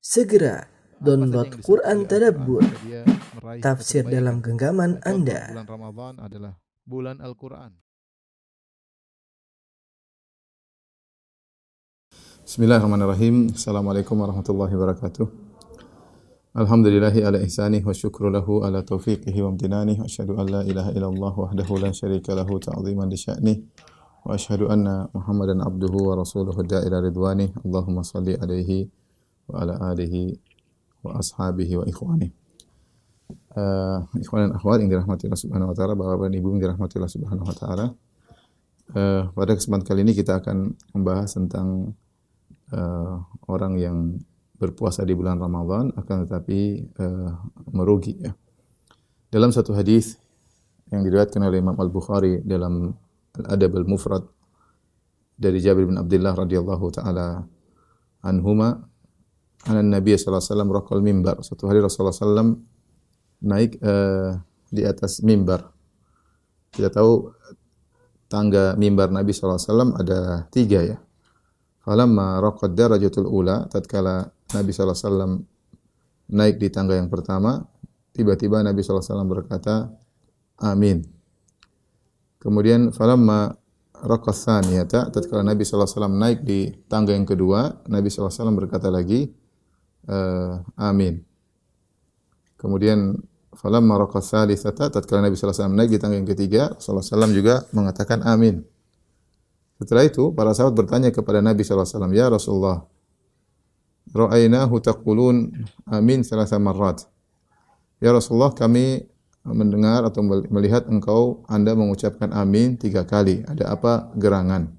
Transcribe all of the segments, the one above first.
Segera download Quran Tadabbur, agar dia meraih tafsir kebaikan. dalam genggaman Contoh, Anda. bulan Ramadan adalah bulan Al-Quran. Bismillahirrahmanirrahim. Assalamualaikum warahmatullahi wabarakatuh. Alhamdulillahi ala ihsanih wa syukru lahu ala taufiqihi wa amtinanih. Wa asyhadu an la ilaha illallah wahdahu la syarika lahu ta'ziman li sya'nih. Wa asyhadu anna Muhammadan abduhu wa rasuluhu da'ila ridwanih. Allahumma salli alaihi wa ala alihi wa ashabihi wa ikhwanih. Ikhwan dan akhwat yang dirahmati Allah Subhanahu wa taala, Bapak dan Ibu yang dirahmati Allah Subhanahu wa taala. Pada kesempatan kali ini kita akan membahas tentang orang yang berpuasa di bulan Ramadan akan tetapi merugi ya. Dalam satu hadis yang diriwayatkan oleh Imam Al-Bukhari dalam Al-Adab Al-Mufrad dari Jabir bin Abdullah radhiyallahu taala anhuma, Nabi sallallahu alaihi wasallam raqal mimbar. Suatu hari Rasulullah sallallahu naik di atas mimbar. Kita tahu tangga mimbar Nabi sallallahu alaihi wasallam ada 3 ya. Falamma raqad darajatul ula, tatkala Nabi sallallahu alaihi wasallam naik di tangga yang pertama, tiba-tiba Nabi sallallahu alaihi wasallam berkata, amin. Kemudian falamma raqas tsaniyata, tatkala Nabi sallallahu alaihi wasallam naik di tangga yang kedua, Nabi sallallahu alaihi wasallam berkata lagi, amin. Kemudian falamma raqas tsalitsata, tatkala Nabi sallallahu alaihi wasallam naik di tangga yang ketiga, Rasulullah sallallahu alaihi wasallam juga mengatakan amin. Setelah itu, para sahabat bertanya kepada Nabi sallallahu alaihi wasallam, "Ya Rasulullah, ra'ainahu taqulun amin 3 marrat." Ya Rasulullah, kami mendengar atau melihat Anda mengucapkan amin 3 kali. Ada apa gerangan?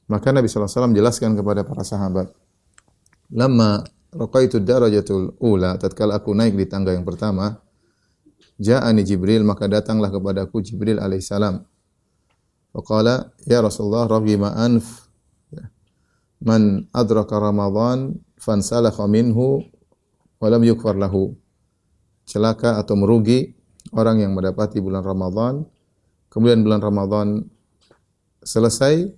Maka Nabi sallallahu alaihi wasallam jelaskan kepada para sahabat, "Lamma raqaitu darajatul ula, tatkala aku naik di tangga yang pertama, ja'ani Jibril, maka datanglah kepadaku Jibril alaihissalam. Faqala, ya Rasulullah, raghima anf man adraka Ramadan fansalakha minhu wa lam yukfar lahu." Celaka atau merugi orang yang mendapati bulan Ramadan, kemudian bulan Ramadan selesai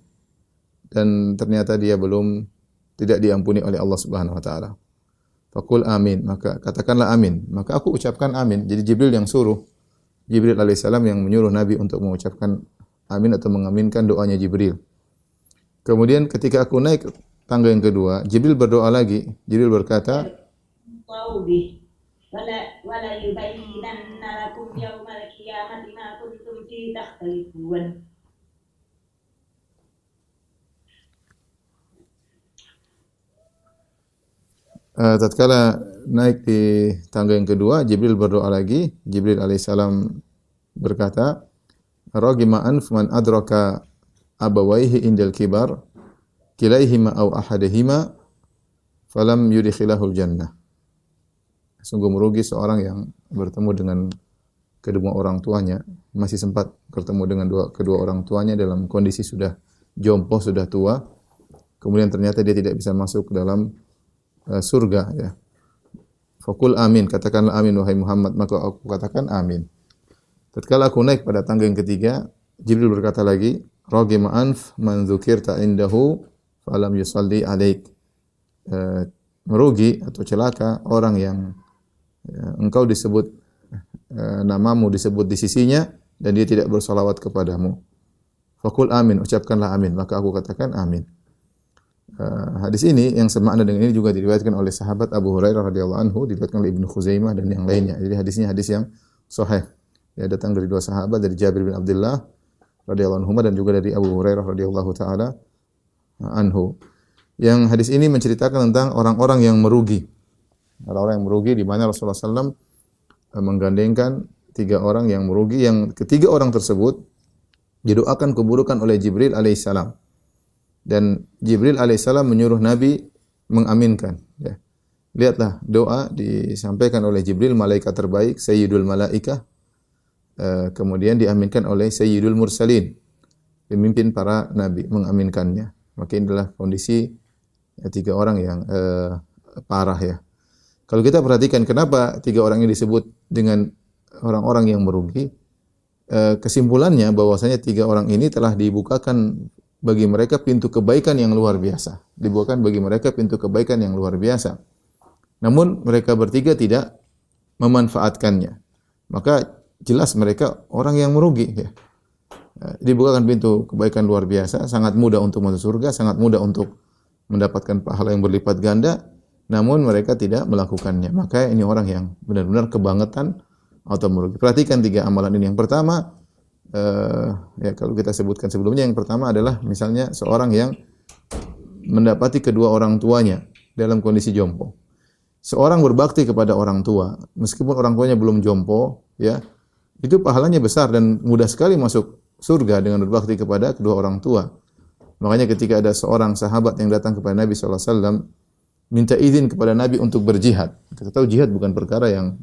dan ternyata dia tidak diampuni oleh Allah Subhanahu wa taala. Faqul amin, maka katakanlah amin. Maka aku ucapkan amin. Jadi Jibril yang suruh. Jibril alaihissalam yang menyuruh Nabi untuk mengucapkan amin atau mengaminkan doanya Jibril. Kemudian ketika aku naik tangga yang kedua, Jibril berdoa lagi. Jibril berkata, wala yubayyinanna lakum yawmal qiyamati ma kuntum fihi takhtalifun. Tatkala naik di tangga yang kedua, Jibril berdoa lagi. Jibril alaihissalam berkata, "Raghima anf man adraka abawaihi indal kibar, kilaihima aw ahadihima, falam yudkhilahul jannah." Sungguh merugi seorang yang bertemu dengan kedua orang tuanya, masih sempat bertemu dengan kedua orang tuanya dalam kondisi sudah jompo, sudah tua, kemudian ternyata dia tidak bisa masuk ke dalam surga ya. Faqul amin, katakanlah amin wahai Muhammad, maka aku katakan amin. Tatkala aku naik pada tangga yang ketiga, Jibril berkata lagi, raghima anf man dzukirta indahu falam yusalli alaik. Merugi atau celaka orang yang engkau disebut namamu disebut di sisinya dan dia tidak bersalawat kepadamu. Faqul amin, ucapkanlah amin, maka aku katakan amin. Hadis ini yang semakna dengan ini juga diriwayatkan oleh sahabat Abu Hurairah radhiyallahu anhu, diriwayatkan oleh Ibnu Khuzaimah dan yang lainnya. Jadi hadisnya hadis yang sahih. Ya, datang dari 2 sahabat, dari Jabir bin Abdullah radhiyallahu anhu dan juga dari Abu Hurairah radhiyallahu taala anhu. Yang hadis ini menceritakan tentang orang-orang yang merugi. Orang-orang yang merugi di mana Rasulullah SAW menggandengkan 3 orang yang merugi, yang ketiga orang tersebut didoakan keburukan oleh Jibril alaihissalam. Dan Jibril alaihissalam menyuruh Nabi mengaminkan. Ya. Lihatlah doa disampaikan oleh Jibril, malaikat terbaik, Sayyidul Malaikah. Kemudian diaminkan oleh Sayyidul Mursalin, pemimpin para nabi, mengaminkannya. Maka inilah kondisi 3 orang yang parah ya. Kalau kita perhatikan kenapa 3 orang ini disebut dengan orang-orang yang merugi, kesimpulannya bahwasanya 3 orang ini telah dibukakan bagi mereka pintu kebaikan yang luar biasa. Dibukakan bagi mereka pintu kebaikan yang luar biasa. Namun mereka bertiga tidak memanfaatkannya. Maka jelas mereka orang yang merugi ya. Dibukakan pintu kebaikan luar biasa, sangat mudah untuk masuk surga, sangat mudah untuk mendapatkan pahala yang berlipat ganda, namun mereka tidak melakukannya. Maka ini orang yang benar-benar kebangetan atau merugi. Perhatikan 3 amalan ini. Yang pertama, ya kalau kita sebutkan sebelumnya, yang pertama adalah misalnya seorang yang mendapati kedua orang tuanya dalam kondisi jompo. Seorang berbakti kepada orang tua, meskipun orang tuanya belum jompo, ya, itu pahalanya besar dan mudah sekali masuk surga dengan berbakti kepada kedua orang tua. Makanya ketika ada seorang sahabat yang datang kepada Nabi SAW, minta izin kepada Nabi untuk berjihad. Kita tahu jihad bukan perkara yang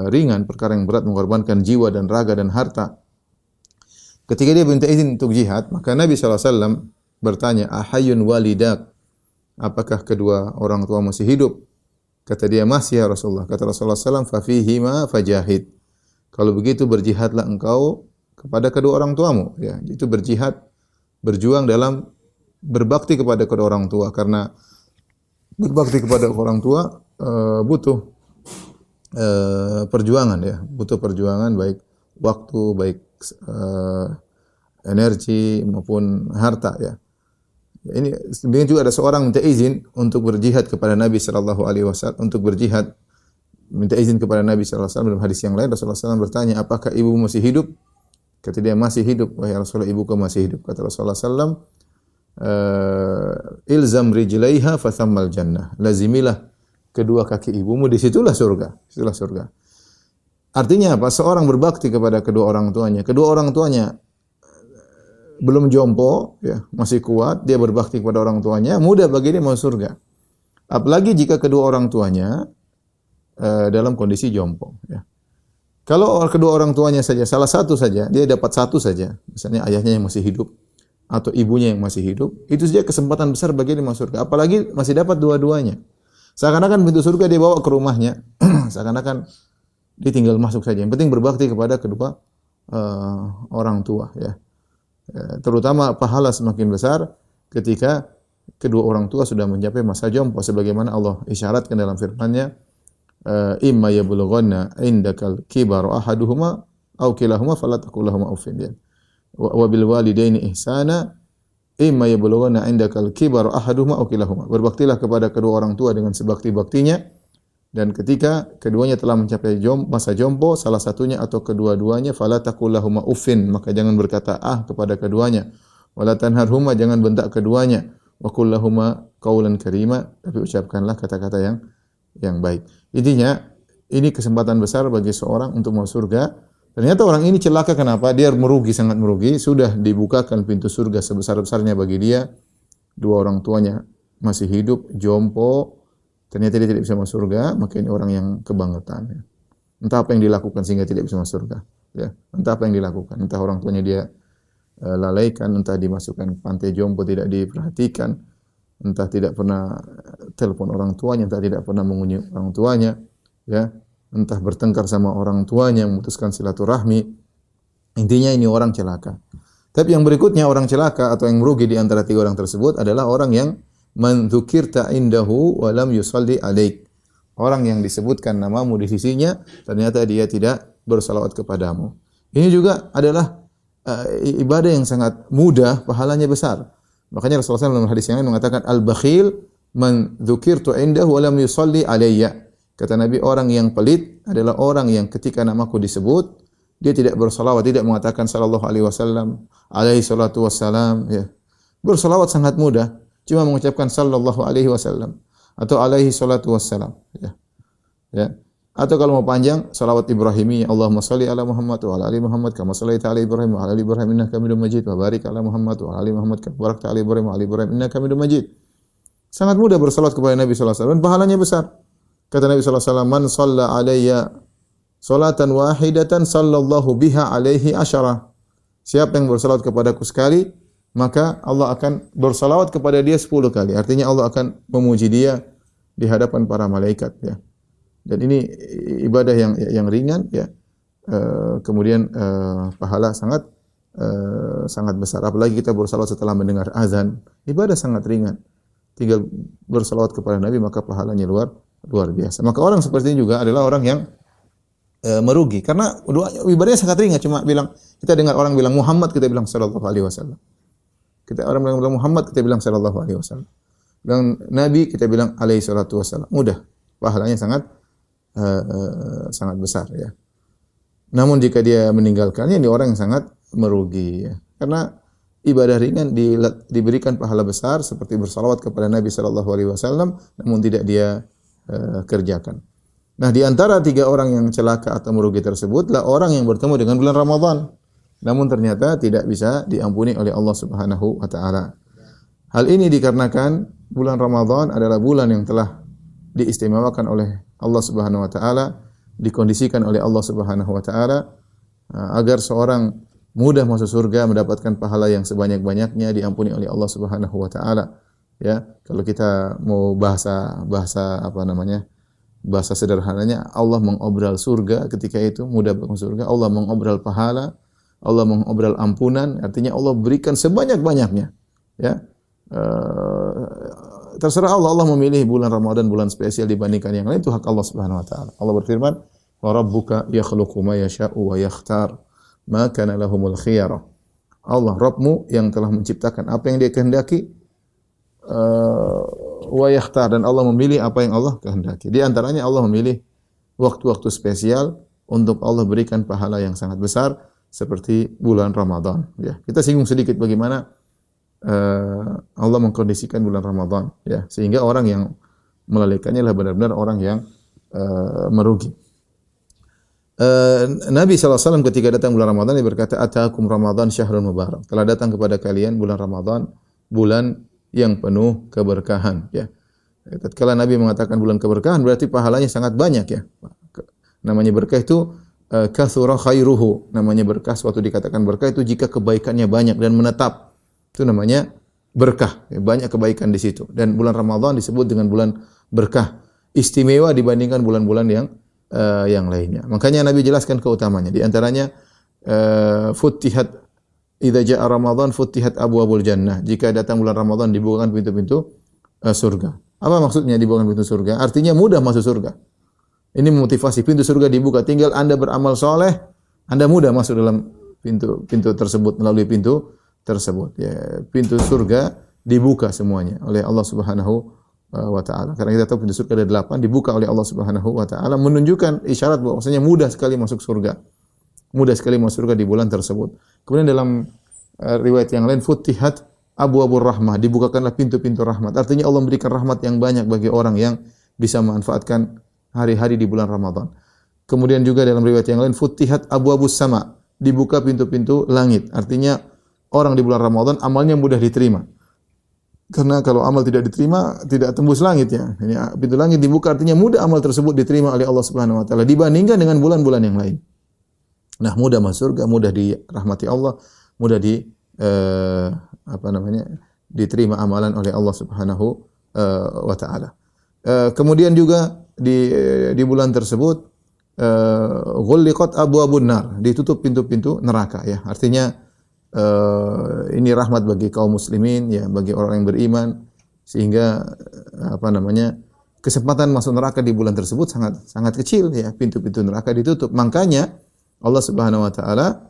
ringan, perkara yang berat, mengorbankan jiwa dan raga dan harta. Ketika dia minta izin untuk jihad, maka Nabi SAW bertanya, "Ahayyun walidak?" Apakah kedua orang tua masih hidup? Kata dia, "Masih ya Rasulullah." Kata Rasulullah SAW, "Fa fihima fajahid." Kalau begitu berjihadlah engkau kepada kedua orang tuamu. Ya, itu berjihad, berjuang dalam berbakti kepada kedua orang tua, karena berbakti kepada orang tua butuh perjuangan ya, butuh perjuangan baik waktu, baik energi maupun harta ya. Ini demikian juga ada seorang minta izin untuk berjihad kepada Nabi sallallahu alaihi wasallam, untuk berjihad minta izin kepada Nabi sallallahu alaihi wasallam. Dalam hadis yang lain Rasulullah SAW bertanya, "Apakah ibu masih hidup?" Kata dia, "Masih hidup." "Wahai Rasulullah, ibuku masih hidup." Kata Rasulullah SAW, "Ilzam rijlaiha fathammal jannah." Lazimilah kedua kaki ibumu, disitulah surga. Disitulah surga. Artinya apa? Seorang berbakti kepada kedua orang tuanya. Kedua orang tuanya belum jompo, ya, masih kuat, dia berbakti kepada orang tuanya, mudah bagi dia masuk surga. Apalagi jika kedua orang tuanya dalam kondisi jompo. Ya. Kalau kedua orang tuanya saja, salah satu saja, dia dapat satu saja, misalnya ayahnya yang masih hidup atau ibunya yang masih hidup, itu saja kesempatan besar bagi dia masuk surga. Apalagi masih dapat dua-duanya. Seakan-akan pintu surga dia bawa ke rumahnya, seakan-akan dia tinggal masuk saja. Yang penting berbakti kepada kedua orang tua. Ya. Terutama pahala semakin besar ketika kedua orang tua sudah mencapai masa jompo, sebagaimana Allah isyaratkan dalam firman-Nya, imma yablughanna indakal kibaru ahaduhuma aw kilahuma fala taqul lahumā uffin. Wa bil walidaini ihsana imma yablughanna indakal kibaru ahaduhuma aw kilahuma. Berbaktilah kepada kedua orang tua dengan sebakti-baktinya, dan ketika keduanya telah mencapai masa jompo, salah satunya atau kedua-duanya, fala taqul lahumā uffin, maka jangan berkata kepada keduanya, wala tanharhuma, jangan bentak keduanya, wa qul lahumā qawlan karīma, tapi ucapkanlah kata-kata yang baik. Intinya, ini kesempatan besar bagi seorang untuk masuk surga. Ternyata orang ini celaka, kenapa? Dia merugi, sangat merugi. Sudah dibukakan pintu surga sebesar-besarnya bagi dia. Dua orang tuanya masih hidup, jompo. Ternyata dia tidak bisa masuk surga, maka ini orang yang kebangetan. Ya. Entah apa yang dilakukan sehingga tidak bisa masuk surga. Ya. Entah apa yang dilakukan. Entah orang tuanya dia lalaikan, entah dimasukkan ke pantai jompo tidak diperhatikan, entah tidak pernah telepon orang tuanya, entah tidak pernah mengunjungi orang tuanya, ya, entah bertengkar sama orang tuanya, memutuskan silaturahmi. Intinya ini orang celaka. Tapi yang berikutnya, orang celaka atau yang merugi di antara tiga orang tersebut adalah orang yang man dzukirta indahu wa lam yusalli alaik. Orang yang disebutkan namamu di sisinya, ternyata dia tidak bersalawat kepadamu. Ini juga adalah ibadah yang sangat mudah, pahalanya besar. Makanya Rasulullah SAW dalam hadis yang lain mengatakan, al-bakhil man dzukirtu indahu wa lam yusalli alayya. Kata Nabi, orang yang pelit adalah orang yang ketika namaku disebut, dia tidak bersalawat, tidak mengatakan sallallahu alaihi wasallam, alaihi salatu wassalam, ya. Bersalawat sangat mudah, cuma mengucapkan sallallahu alaihi wasallam atau alaihi salatu wassalam, ya. Ya. Atau kalau mau panjang, salawat Ibrahimi, Allahumma salli ala Muhammad wa ala ali Muhammad kama shallaita ala Ibrahim wa ala ali Ibrahim innaka Hamidum Majid wa barik ala Muhammad wa ala ali Muhammad kama barakta ala Ibrahim wa ala ali Ibrahim innaka Hamidum Majid. Sangat mudah bersalawat kepada Nabi sallallahu alaihi wasallam, pahalanya besar. Kata Nabi sallallahu alaihi wasallam, man shalla alayya salatan wahidatan sallallahu biha alaihi asyara. Siapa yang bersalawat kepadaku sekali, maka Allah akan bersalawat kepada dia 10 kali. Artinya Allah akan memuji dia di hadapan para malaikat, ya. Dan ini ibadah yang ringan, ya. Kemudian pahala sangat besar. Apalagi kita bersalawat setelah mendengar azan, ibadah sangat ringan. Tinggal bersalawat kepada Nabi maka pahalanya luar luar biasa. Maka orang seperti ini juga adalah orang yang merugi karena ibadahnya sangat ringan, cuma bilang, kita dengar orang bilang Muhammad, kita bilang sallallahu alaihi wasallam. Kita orang bilang Muhammad, kita bilang sallallahu alaihi wasallam. Bilang Nabi, kita bilang alaihi salatu wasallam. Mudah, pahalanya sangat sangat besar ya. Namun jika dia meninggalkannya, ini orang yang sangat merugi ya. Karena ibadah ringan diberikan pahala besar seperti bersalawat kepada Nabi sallallahu alaihi wasallam, namun tidak dia kerjakan. Nah, di antara 3 orang yang celaka atau merugi tersebutlah orang yang bertemu dengan bulan Ramadan, namun ternyata tidak bisa diampuni oleh Allah Subhanahu wa taala. Hal ini dikarenakan bulan Ramadan adalah bulan yang telah diistimewakan oleh Allah Subhanahu wa taala, dikondisikan oleh Allah Subhanahu wa taala agar seorang mudah masuk surga, mendapatkan pahala yang sebanyak-banyaknya, diampuni oleh Allah Subhanahu wa taala. Ya, kalau kita mau bahasa sederhananya, Allah mengobral surga ketika itu, mudah masuk surga. Allah mengobral pahala, Allah mengobral ampunan, artinya Allah berikan sebanyak-banyaknya. Ya, terserah Allah. Allah memilih bulan Ramadan, bulan spesial dibandingkan yang lain, itu hak Allah Subhanahu wa taala. Allah berfirman, "Wa rabbuka yakhluqu ma yasha'u wa yakhtar, ma kana lahumul khiyarah." Allah, Rabbmu yang telah menciptakan apa yang Dia kehendaki, wa yakhtar, dan Allah memilih apa yang Allah kehendaki. Di antaranya Allah memilih waktu-waktu spesial untuk Allah berikan pahala yang sangat besar seperti bulan Ramadan. Ya, kita singgung sedikit bagaimana Allah mengkondisikan bulan Ramadan, ya, sehingga orang yang melalaikannya adalah benar-benar orang yang merugi. Nabi SAW ketika datang bulan Ramadan, dia berkata, "Ataakum Ramadan syahrun mubarak." Telah datang kepada kalian bulan Ramadan, bulan yang penuh keberkahan, ya. Tatkala Nabi mengatakan bulan keberkahan, berarti pahalanya sangat banyak, ya. Namanya berkah itu katsura khairuhu. Namanya berkah, suatu dikatakan berkah itu jika kebaikannya banyak dan menetap. Itu namanya berkah, ya, banyak kebaikan di situ. Dan bulan Ramadan disebut dengan bulan berkah, istimewa dibandingkan bulan-bulan yang lainnya. Makanya Nabi jelaskan keutamanya. Di antaranya futtihat idza jaa Ramadan futtihat abwabul jannah. Jika datang bulan Ramadan dibukakan pintu-pintu surga. Apa maksudnya dibukakan pintu surga? Artinya mudah masuk surga. Ini memotivasi, pintu surga dibuka, tinggal Anda beramal soleh, Anda mudah masuk dalam pintu tersebut, melalui pintu tersebut. Ya, pintu surga dibuka semuanya oleh Allah Subhanahu wa taala. Karena kita tahu pintu surga ada 8 dibuka oleh Allah Subhanahu wa taala, menunjukkan isyarat bahwasanya mudah sekali masuk surga. Mudah sekali masuk surga di bulan tersebut. Kemudian dalam riwayat yang lain, futtihat abwabur rahmah, dibukakanlah pintu-pintu rahmat. Artinya Allah memberikan rahmat yang banyak bagi orang yang bisa memanfaatkan hari-hari di bulan Ramadan. Kemudian juga dalam riwayat yang lain, futtihat abwabus sama, dibuka pintu-pintu langit. Artinya orang di bulan Ramadan amalnya mudah diterima. Karena kalau amal tidak diterima, tidak tembus langit, ya. Ini pintu langit dibuka, artinya mudah amal tersebut diterima oleh Allah Subhanahu wa taala dibandingkan dengan bulan-bulan yang lain. Nah, mudah masuk surga, mudah dirahmati Allah, mudah diterima amalan oleh Allah Subhanahu wa taala. Kemudian juga di bulan tersebut ghulliqat abwabun nar, ditutup pintu-pintu neraka, ya. Artinya ini rahmat bagi kaum muslimin, ya, bagi orang yang beriman, sehingga kesempatan masuk neraka di bulan tersebut sangat sangat kecil, ya. Pintu-pintu neraka ditutup. Makanya Allah Subhanahu wa taala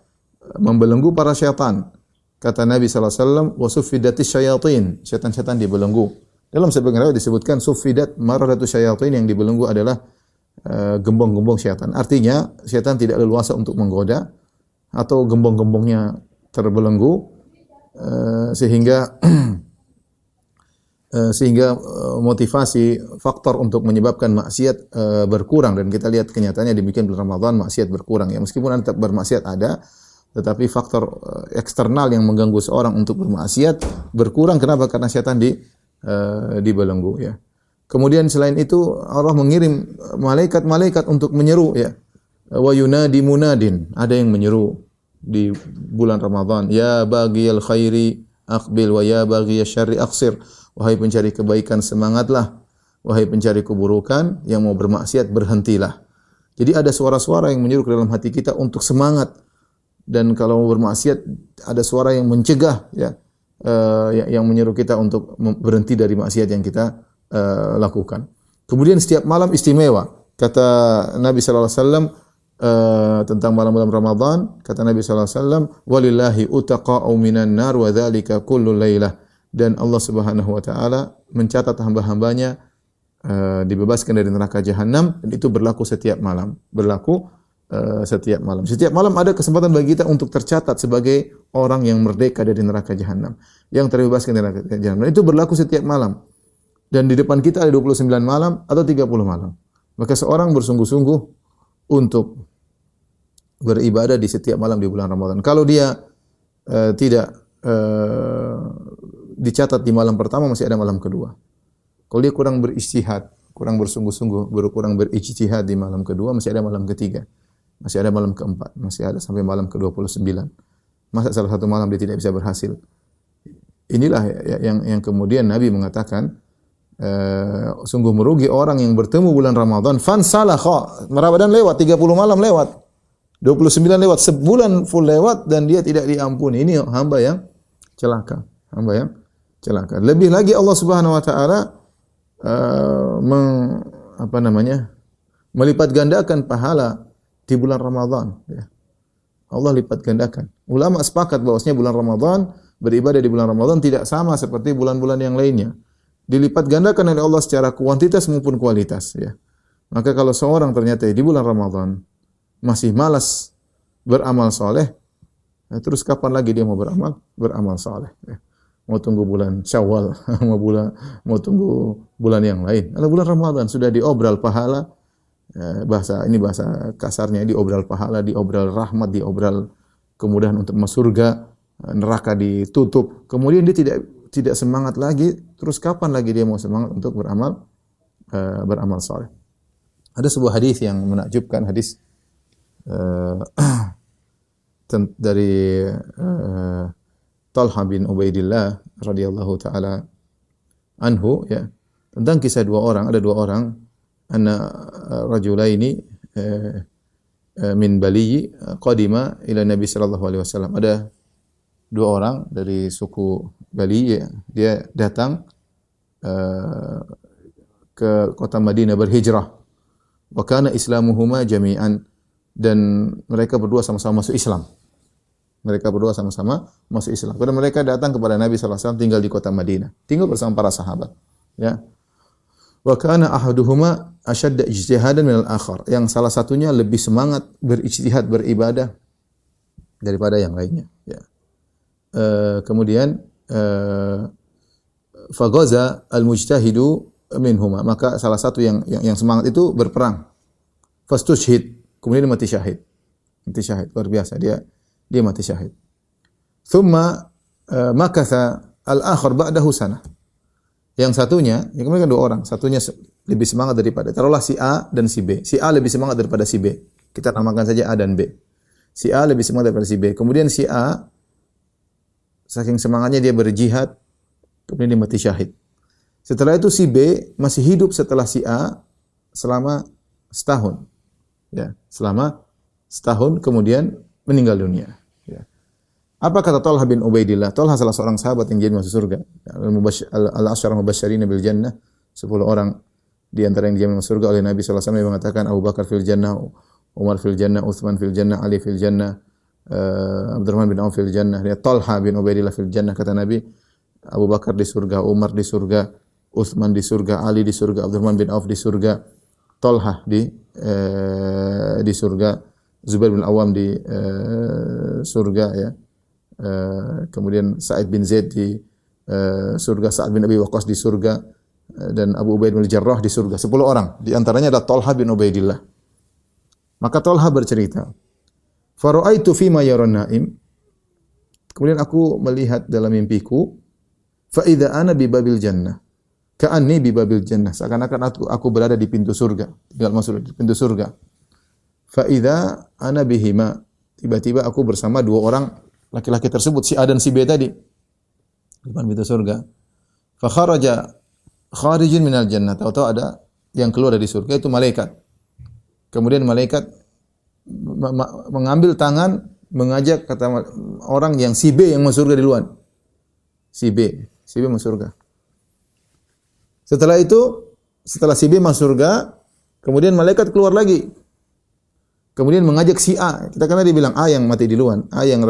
membelenggu para syaitan. Kata Nabi sallallahu alaihi wasallam, "Wa suffidatis syayatin." Syaitan-syaitan dibelenggu. Dalam sebagian riwayat disebutkan suffidat maradatus syayatin, yang dibelenggu adalah gembong-gembong syaitan. Artinya syaitan tidak leluasa untuk menggoda, atau gembong-gembongnya terbelenggu sehingga motivasi faktor untuk menyebabkan maksiat berkurang, dan kita lihat kenyataannya demikian bulan Ramadan maksiat berkurang, ya. Meskipun Anda tetap bermaksiat ada, tetapi faktor eksternal yang mengganggu seorang untuk bermaksiat berkurang. Kenapa? Karena syaitan dibelenggu, ya. Kemudian selain itu Allah mengirim malaikat-malaikat untuk menyeru, ya. Wa yunadi munadin, ada yang menyeru di bulan Ramadan, ya baghiyal khairi aqbil wa ya baghiyasy syarri aqsir. Wahai pencari kebaikan, semangatlah. Wahai pencari keburukan, yang mau bermaksiat, berhentilah. Jadi ada suara-suara yang menyuruh ke dalam hati kita untuk semangat. Dan kalau mau bermaksiat, ada suara yang mencegah, ya, yang menyuruh kita untuk berhenti dari maksiat yang kita lakukan. Kemudian setiap malam istimewa. Kata Nabi sallallahu alaihi wasallam tentang malam-malam Ramadan, kata Nabi sallallahu alaihi wasallam, "Walillahi utaqa'u minan nar wa dzalika kullu lailah." Dan Allah Subhanahu wa taala mencatat hamba-hambanya dibebaskan dari neraka jahanam, dan itu berlaku setiap malam. Setiap malam. Setiap malam ada kesempatan bagi kita untuk tercatat sebagai orang yang merdeka dari neraka jahanam, yang terbebaskan dari neraka jahanam. Dan itu berlaku setiap malam. Dan di depan kita ada 29 malam atau 30 malam. Maka seorang bersungguh-sungguh untuk beribadah di setiap malam di bulan Ramadan. Kalau dia tidak dicatat di malam pertama, masih ada malam kedua. Kalau dia kurang berijtihad, kurang bersungguh-sungguh, kurang berijtihad di malam kedua, masih ada malam ketiga. Masih ada malam keempat, masih ada sampai malam ke-29. Masa salah satu malam dia tidak bisa berhasil? Inilah yang kemudian Nabi mengatakan, sungguh merugi orang yang bertemu bulan Ramadan, fansalakha, Ramadan lewat, 30 malam lewat, 29 lewat, sebulan full lewat dan dia tidak diampuni. Ini hamba yang celaka, hamba yang celaka. Lebih lagi Allah Subhanahu wa taala melipat gandakan pahala di bulan Ramadan, ya. Allah lipat gandakan. Ulama sepakat bahwasanya bulan Ramadan, beribadah di bulan Ramadan tidak sama seperti bulan-bulan yang lainnya. Dilipat gandakan oleh Allah secara kuantitas maupun kualitas, ya. Maka kalau seorang ternyata di bulan Ramadan masih malas beramal soleh, terus kapan lagi dia mau beramal soleh? Ya. Mau tunggu bulan Syawal, mau tunggu bulan yang lain. Kalau bulan Ramadan sudah diobral pahala, bahasa kasarnya, diobral pahala, diobral rahmat, diobral kemudahan untuk masuk surga, neraka ditutup. Kemudian dia tidak semangat lagi, terus kapan lagi dia mau semangat untuk beramal saleh? Ada sebuah hadis yang menakjubkan, hadis dari Talha bin Ubaidillah radhiyallahu taala anhu, ya, tentang kisah ada dua orang, anna rajulaini min Bali qadima ila Nabi sallallahu alaihi wasallam. Ada dua orang dari suku Bali, ya, dia datang ke kota Madinah berhijrah. Wa kana islamuhuma jami'an, dan mereka berdua sama-sama masuk Islam. Karena mereka datang kepada Nabi sallallahu alaihi wasallam, tinggal di kota Madinah, tinggal bersama para sahabat, ya. Wa kana ahaduhuma ashadda ijtihadan min al-akhar, yang salah satunya lebih semangat berijtihad, beribadah daripada yang lainnya, ya. Kemudian faghaza al-mujtahidu minhuma, maka salah satu yang semangat itu berperang. Fastushhid, kemudian mati syahid. Luar biasa, dia mati syahid. Thumma makatha al-akhar ba'dahu sanah. Yang satunya, yang kemudian dua orang, satunya lebih semangat daripada, taruhlah si A dan si B. Si A lebih semangat daripada si B. Kita namakan saja A dan B. Si A lebih semangat daripada si B. Kemudian si A saking semangatnya dia berjihad, kemudian dia mati syahid. Setelah itu si B masih hidup setelah si A selama setahun. Ya, selama setahun kemudian meninggal dunia. Ya. Apa kata Talha bin Ubaidillah? Talha salah seorang sahabat yang jadi masuk surga. Al-Asyarah Mubasysyirin bil Jannah, 10 orang di antara yang dijamin masuk surga oleh Nabi sallallahu alaihi wasallam, yang mengatakan Abu Bakar fil Jannah, Umar fil Jannah, Utsman fil Jannah, Ali fil Jannah, Abdurrahman bin Auf fil Jannah, ya, Talha bin Ubaidillah fil Jannah. Kata Nabi, Abu Bakar di surga, Umar di surga, Utsman di surga, Ali di surga, Abdurrahman bin Auf di surga, Talha di surga, Zubair bin Awam di surga, ya. Kemudian Sa'id bin Zaid di surga, Sa'ad bin Abi Waqqas di surga, dan Abu Ubaid bin Jarrah di surga. 10 orang. Di antaranya ada Talha bin Ubaidillah. Maka Talha bercerita, "Fara'aitu fima yaran naim." Kemudian aku melihat dalam mimpiku, fa idza ana bi babil jannah. Ka'anni bi babil jannah. Seakan-akan aku berada di pintu surga, tinggal masuk di pintu surga. Fa idza ana bihima. Tiba-tiba aku bersama dua orang laki-laki tersebut, si A dan si B tadi, di depan pintu surga. Fa kharaja kharijun minal jannah. Tahu-tahu ada yang keluar dari surga, itu malaikat. Kemudian malaikat mengambil tangan, mengajak kata orang yang si B yang masuk surga duluan. Si B masuk surga. Setelah itu setelah si B masuk surga, kemudian malaikat keluar lagi. Kemudian mengajak si A. Kita karena dia bilang A yang mati duluan, A yang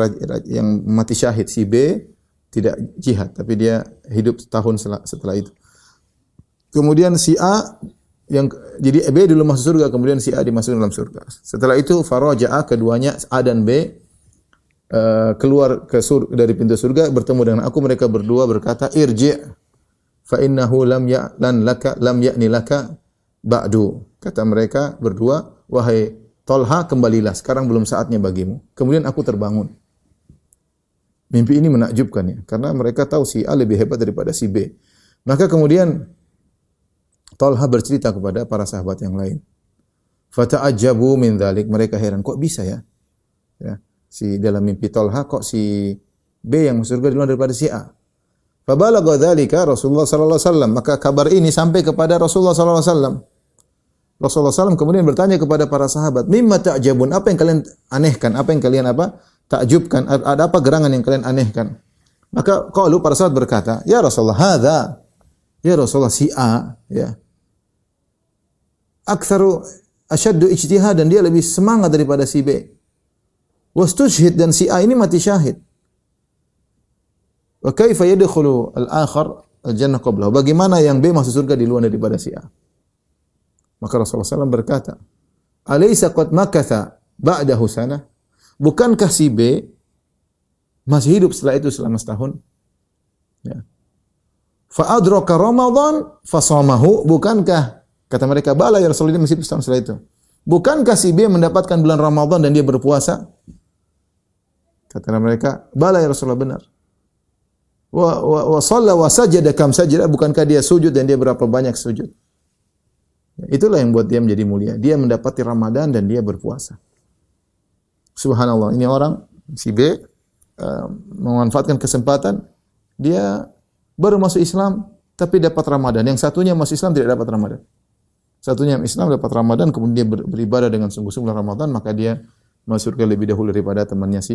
mati syahid, si B tidak jihad, tapi dia hidup setahun setelah itu. Kemudian si A jadi B dulu masuk surga, kemudian si A dimasukkan dalam surga. Setelah itu faraja'a, keduanya A dan B keluar dari pintu surga bertemu dengan aku, mereka berdua berkata irji' fa innahu lam ya'ni laka ba'du. Kata mereka berdua, wahai Tolha, kembalilah, sekarang belum saatnya bagimu. Kemudian aku terbangun. Mimpi ini menakjubkan ya, karena mereka tahu si A lebih hebat daripada si B. Maka kemudian Tolha bercerita kepada para sahabat yang lain. Fata'ajjabu min dzalik, mereka heran, kok bisa ya? Ya, si dalam mimpi Tolha kok si B yang masuk surga duluan daripada si A. Fabalagha dzalika Rasulullah sallallahu alaihi wasallam, maka kabar ini sampai kepada Rasulullah sallallahu alaihi wasallam. Rasulullah SAW kemudian bertanya kepada para sahabat, mimma ta'jabun, apa yang kalian anehkan, apa yang kalian takjubkan, ada apa gerangan yang kalian anehkan? Maka qalu, para sahabat berkata, ya Rasulullah, hadza, ya Rasulullah, si A, ya, aktsaru asyaddu ijtihadan, dia lebih semangat daripada si B. Wastushhid, dan si A ini mati syahid. Wa kaifa yadkhulu al-akhar al-jannah qablahu, bagaimana yang B masuk surga di luar daripada si A? Maka Rasulullah SAW berkata, alaysa qad makatha ba'dahu sanah, bukankah si B masih hidup setelah itu selama setahun? Ya. Fa adraka Ramadan fasamahu, bukankah, kata mereka, bala ya Rasulullah, masih setahun setelah itu. Bukankah si B mendapatkan bulan Ramadan dan dia berpuasa? Kata mereka, bala ya Rasulullah, benar. Wa shalla wa sajada kam sajada, bukankah dia sujud dan dia berapa banyak sujud? Itulah yang buat dia menjadi mulia. Dia mendapati Ramadan dan dia berpuasa. Subhanallah, ini orang si B memanfaatkan kesempatan, dia baru masuk Islam tapi dapat Ramadan. Yang satunya masuk Islam tidak dapat Ramadan. Satunya Islam dapat Ramadan, kemudian dia beribadah dengan sungguh-sungguh Ramadan, maka dia masuk surga lebih dahulu daripada temannya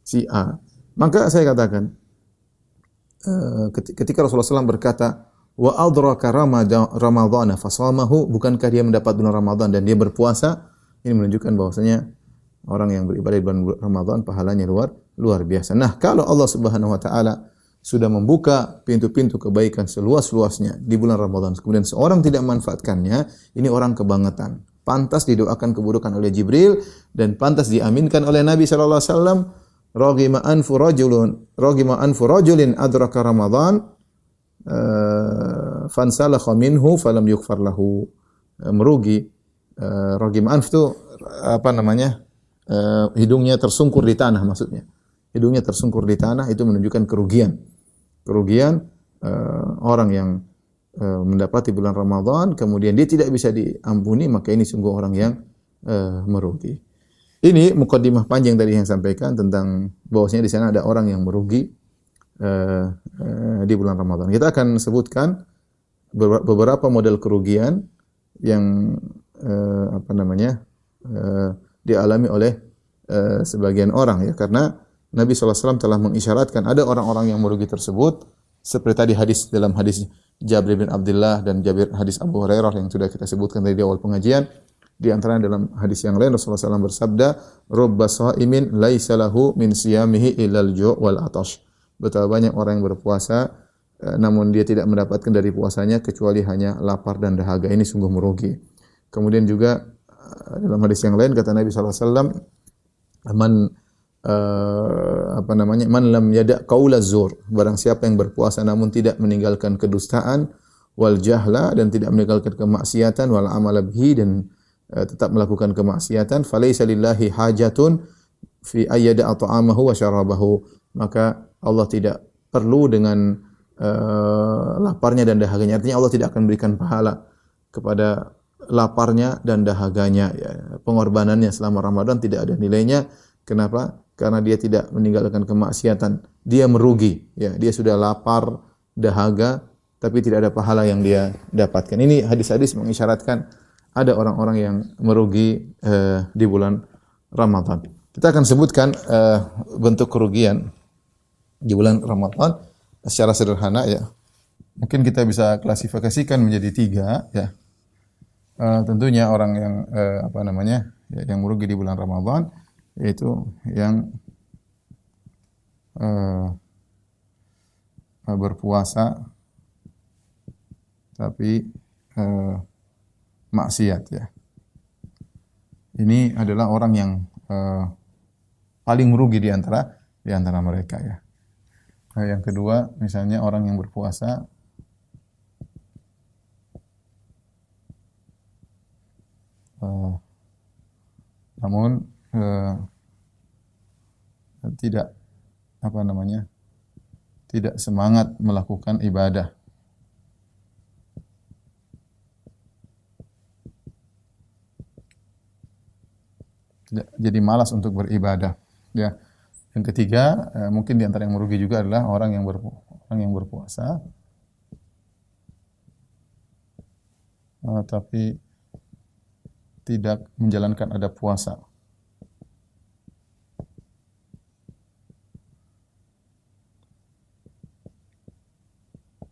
si A. Maka saya katakan, ketika Rasulullah SAW berkata, wa adraka Ramadhana fasamahu, bukankah dia mendapat bulan Ramadan dan dia berpuasa? Ini menunjukkan bahwasanya orang yang beribadah di bulan Ramadan pahalanya luar biasa. Nah, kalau Allah Subhanahu wa taala sudah membuka pintu-pintu kebaikan seluas-luasnya di bulan Ramadan, kemudian seorang tidak memanfaatkannya, ini orang kebangetan. Pantas didoakan keburukan oleh Jibril dan pantas diaminkan oleh Nabi sallallahu alaihi wasallam, raghima anfu rajulin adraka Ramadan fansalakha minhu falam yughfar lahu, merugi. Raghim anf itu apa namanya, hidungnya tersungkur di tanah, maksudnya hidungnya tersungkur di tanah, itu menunjukkan kerugian orang yang mendapati bulan Ramadan kemudian dia tidak bisa diampuni, maka ini sungguh orang yang merugi. Ini mukaddimah panjang tadi yang sampaikan tentang bahwasanya di sana ada orang yang merugi di bulan Ramadan. Kita akan sebutkan beberapa model kerugian yang dialami oleh sebagian orang, ya, karena Nabi SAW telah mengisyaratkan ada orang-orang yang merugi tersebut, seperti tadi dalam hadis Jabir bin Abdullah dan hadis Abu Hurairah yang sudah kita sebutkan tadi di awal pengajian. Di antaranya dalam hadis yang lain Rasulullah SAW bersabda, "Rubba sha'imin laisa lahu min siyamihi illal ju' wal atash." Betapa banyak orang yang berpuasa namun dia tidak mendapatkan dari puasanya kecuali hanya lapar dan dahaga. Ini sungguh merugi. Kemudian juga dalam hadis yang lain kata Nabi sallallahu alaihi wasallam, man lam yada' qaulaz zur, barang siapa yang berpuasa namun tidak meninggalkan kedustaan, wal jahla, dan tidak meninggalkan kemaksiatan, wal amala bihi, dan tetap melakukan kemaksiatan, falaisa lillahi hajatun fi ayyada'a ta'amahu wa syarabahu, maka Allah tidak perlu dengan laparnya dan dahaganya. Artinya Allah tidak akan berikan pahala kepada laparnya dan dahaganya, ya. Pengorbanannya selama Ramadan tidak ada nilainya. Kenapa? Karena dia tidak meninggalkan kemaksiatan. Dia merugi, ya. Dia sudah lapar, dahaga, tapi tidak ada pahala yang dia dapatkan. Ini hadis-hadis mengisyaratkan ada orang-orang yang merugi di bulan Ramadan. Kita akan sebutkan bentuk kerugian di bulan Ramadan secara sederhana, ya. mungkin kita bisa klasifikasikan menjadi tiga, ya. Tentunya orang yang apa namanya, ya, yang merugi di bulan Ramadan, yaitu yang berpuasa tapi maksiat, ya. Ini adalah orang yang paling merugi di antara mereka, ya. Yang kedua, misalnya orang yang berpuasa namun tidak apa namanya, tidak semangat melakukan ibadah. Jadi malas untuk beribadah, ya. Yang ketiga, mungkin di antara yang merugi juga adalah orang yang berpuasa tapi tidak menjalankan adab puasa.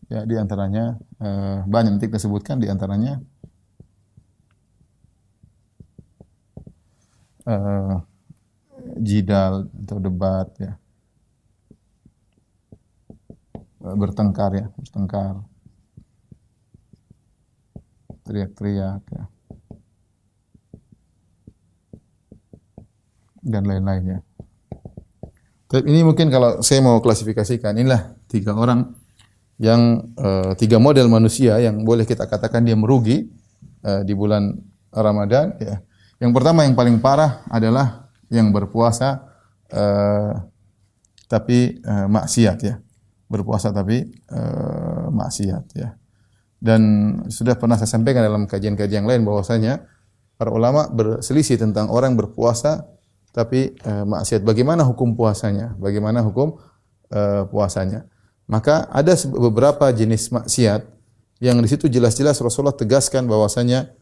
Ya, di antaranya banyak nanti kita sebutkan, di antaranya jidal atau debat, ya, bertengkar, ya, teriak-teriak, ya, dan lain-lainnya. Tapi ini mungkin kalau saya mau klasifikasikan, inilah tiga orang yang tiga model manusia yang boleh kita katakan dia merugi di bulan Ramadan, ya. Yang pertama, yang paling parah adalah yang berpuasa tapi maksiat, ya. Berpuasa tapi maksiat, ya. Dan sudah pernah saya sampaikan dalam kajian-kajian lain bahwasanya para ulama berselisih tentang orang berpuasa tapi maksiat. Bagaimana hukum puasanya? Bagaimana hukum puasanya? Maka ada beberapa jenis maksiat yang di situ jelas-jelas Rasulullah tegaskan bahwasanya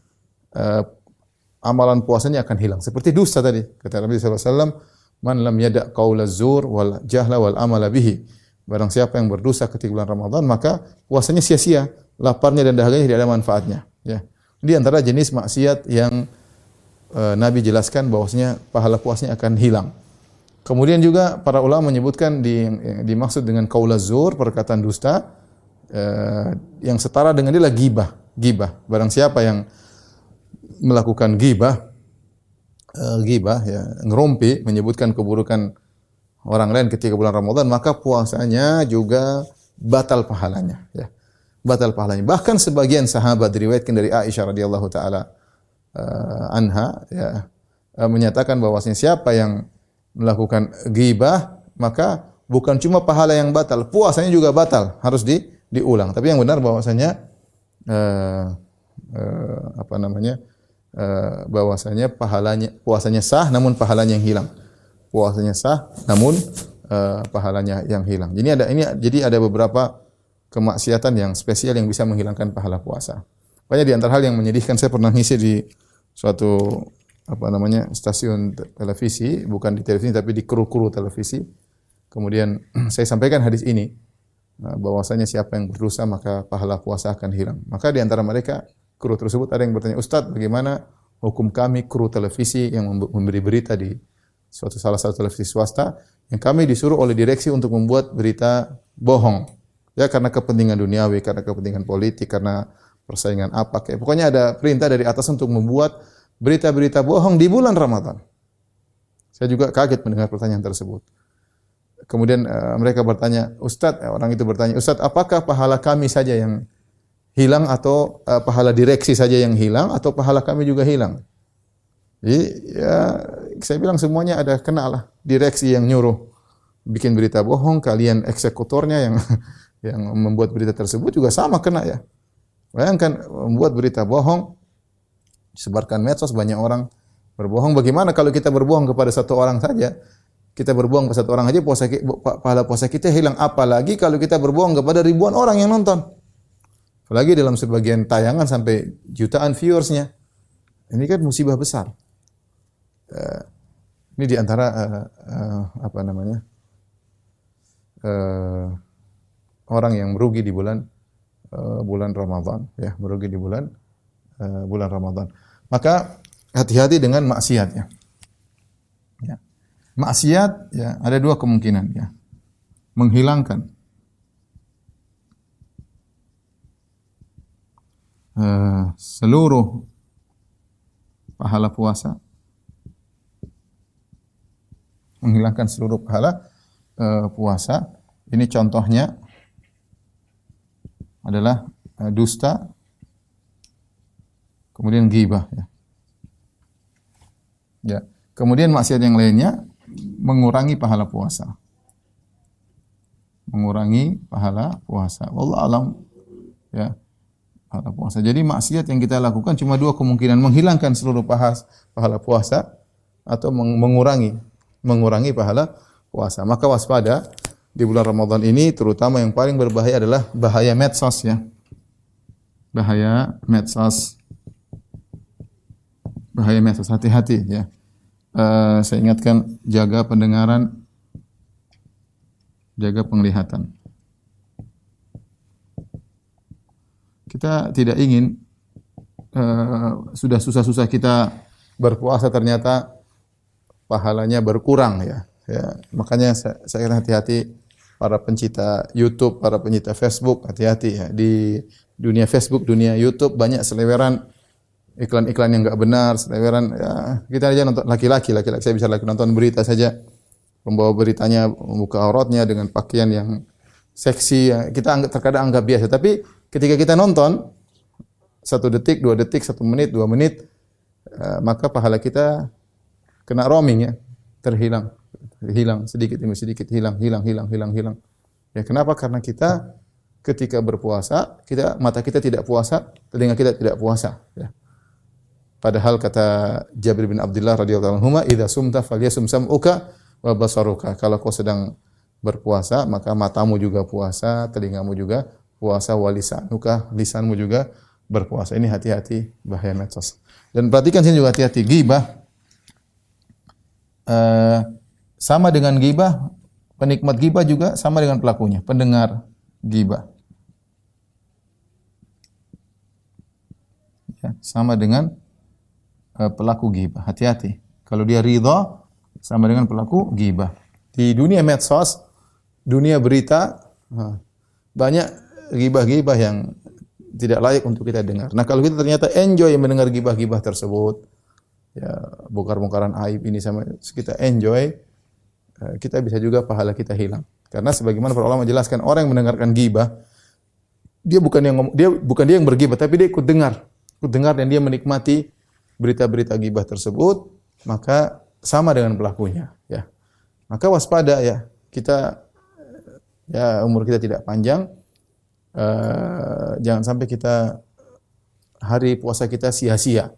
amalan puasanya akan hilang. Seperti dusta tadi, kata Nabi sallallahu alaihi wasallam, "Man lam yada' qaulaz zur wal jahla wal amala bihi." Barang siapa yang berdosa ketika bulan Ramadan, maka puasanya sia-sia, laparnya dan dahaganya tidak ada manfaatnya, ya. Di antara jenis maksiat yang Nabi jelaskan bahwasanya pahala puasanya akan hilang. Kemudian juga para ulama menyebutkan dimaksud dengan qaulaz zur, perkataan dusta, yang setara dengan dia adalah ghibah. Barang siapa yang melakukan ghibah, ya, ngerumpi, menyebutkan keburukan orang lain ketika bulan Ramadan, maka puasanya juga batal pahalanya, ya. Batal pahalanya. Bahkan sebagian sahabat diriwayatkan dari Aisyah radhiyallahu taala anha, ya, menyatakan bahwasanya siapa yang melakukan ghibah, maka bukan cuma pahala yang batal, puasanya juga batal, harus diulang. Tapi yang benar bahwasanya apa namanya? Bahwasanya puasanya sah namun pahalanya yang hilang. Puasanya sah namun pahalanya yang hilang. Jadi ada beberapa kemaksiatan yang spesial yang bisa menghilangkan pahala puasa. Banyak di antara hal yang menyedihkan, saya pernah ngisi di suatu stasiun televisi, bukan di televisi tapi di kru televisi. Kemudian saya sampaikan hadis ini, bahwasanya siapa yang berdosa maka pahala puasa akan hilang. Maka di antara mereka kru tersebut ada yang bertanya, "Ustadz, bagaimana hukum kami kru televisi yang memberi berita di salah satu televisi swasta yang kami disuruh oleh direksi untuk membuat berita bohong, ya, karena kepentingan duniawi, karena kepentingan politik, karena persaingan apa, kayak pokoknya ada perintah dari atas untuk membuat berita-berita bohong di bulan Ramadan." Saya juga kaget mendengar pertanyaan tersebut. Kemudian mereka bertanya, orang itu bertanya, "Ustadz, apakah pahala kami saja yang hilang atau pahala direksi saja yang hilang atau pahala kami juga hilang?" Jadi, ya, saya bilang semuanya ada kena lah. Direksi yang nyuruh bikin berita bohong, kalian eksekutornya yang membuat berita tersebut juga sama kena, ya. Bayangkan membuat berita bohong, sebarkan medsos, banyak orang berbohong. Bagaimana kalau kita berbohong kepada satu orang saja? Kita berbohong kepada satu orang aja pahala puasa kita hilang, apalagi kalau kita berbohong kepada ribuan orang yang nonton. Apalagi dalam sebagian tayangan sampai jutaan viewersnya. Ini kan musibah besar. Ini di antara orang yang merugi di bulan bulan Ramadan, ya, merugi di bulan Ramadan. Maka hati-hati dengan maksiat, ya. Ya. Maksiat, ya, ada dua kemungkinan, ya. Menghilangkan seluruh pahala puasa, menghilangkan seluruh pahala puasa. Ini contohnya adalah dusta, kemudian ghibah, ya. Ya. Kemudian maksiat yang lainnya mengurangi pahala puasa. Mengurangi pahala puasa. Wallahu alam, ya. Pahala puasa. Jadi maksiat yang kita lakukan cuma dua kemungkinan, menghilangkan seluruh pahala puasa atau mengurangi pahala puasa. Maka waspada di bulan Ramadan ini, terutama yang paling berbahaya adalah bahaya medsos, ya. Bahaya medsos. Bahaya medsos, hati-hati, ya. Saya ingatkan, jaga pendengaran, jaga penglihatan. Kita tidak ingin sudah susah-susah kita berpuasa ternyata pahalanya berkurang, ya. Ya, makanya saya kira hati-hati para pencinta YouTube, para pencinta Facebook, hati-hati, ya. Di dunia Facebook, dunia YouTube banyak seleweran iklan-iklan yang enggak benar, seleweran, ya. Kita aja nonton laki-laki saya bisa nonton berita saja, pembawa beritanya membuka auratnya dengan pakaian yang seksi, ya. Kita terkadang anggap biasa, tapi ketika kita nonton 1 detik, 2 detik, 1 menit, 2 menit, maka pahala kita kena roaming, ya, hilang sedikit demi sedikit, hilang. Ya, kenapa? Karena kita ketika berpuasa, mata kita tidak puasa, telinga kita tidak puasa, ya. Padahal kata Jabir bin Abdullah radhiyallahu anhu, "Idza sumta falyasum sam'uka wa basaruka." Kalau kau sedang berpuasa, maka matamu juga puasa, telingamu juga puasa, wa lisanuka, lisanmu juga berpuasa. Ini hati-hati bahaya medsos. Dan perhatikan sini juga hati-hati ghibah. Sama dengan ghibah, penikmat ghibah juga sama dengan pelakunya, pendengar ghibah. Ya, sama dengan pelaku ghibah. Hati-hati. Kalau dia ridha, sama dengan pelaku ghibah. Di dunia medsos, dunia berita, banyak ghibah-ghibah yang tidak layak untuk kita dengar. Nah, kalau kita ternyata enjoy mendengar ghibah-ghibah tersebut, ya, bongkar-bongkaran aib ini sama kita enjoy, kita bisa juga pahala kita hilang. Karena sebagaimana para ulama jelaskan, orang yang mendengarkan ghibah, dia bukan dia yang berghibah, tapi dia ikut dengar dan dia menikmati berita-berita ghibah tersebut, maka sama dengan pelakunya, ya. Maka waspada, ya. Kita, ya, umur kita tidak panjang, jangan sampai kita hari puasa kita sia-sia